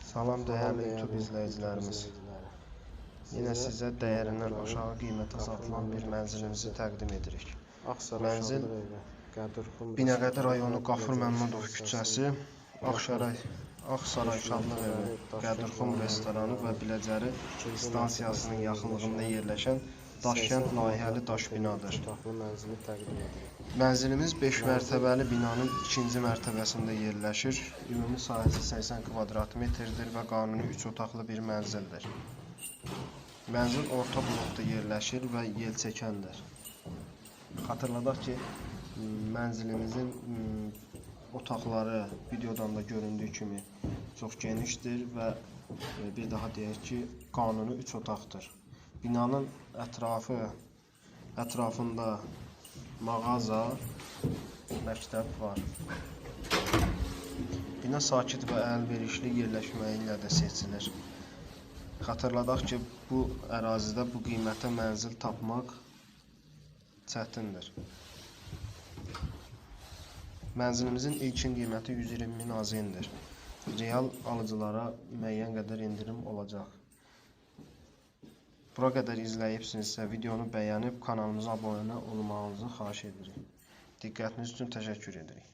Salam değerli YouTube izləyicilərimiz. Yine sizə dəyərindən aşağı qiymətə satılan bir mənzilimizi təqdim edirik. Mənzil Binəqədi rayonu Qafur Məmmədov küçəsi, Ağsaray Şadlıq evi, Qədirxum restoranı və Biləcəri stansiyasının yaxınlığında yerləşən daşkənd layihəli daş binadır. Mənzilimiz 5 mərtəbəli binanın 2-ci mərtəbəsində yerləşir. Ümumi sahəsi 80 kvadrat metrdir və qanuni 3 otaqlı bir mənzildir. Mənzil orta blokda yerləşir və yelçəkəndir. Xatırladaq ki, mənzilimizin otaqları videodan da göründüyü kimi çox genişdir və bir daha deyək ki, qanuni 3 otaqdır. Binanın ətrafında mağaza, məktəb var. Bina sakit və əlverişli yerləşməyi ilə də seçilir. Xatırladaq ki, bu ərazidə bu qiymətə mənzil tapmaq çətindir. Mənzilimizin ilkin qiyməti 120.000 AZN-dir. Real alıcılara müəyyən qədər indirim olacaq. Bura qədər izləyibsinizsə, videonu bəyənib kanalımıza abunə olmağınızı xahiş edirik. Diqqətiniz üçün təşəkkür edirik.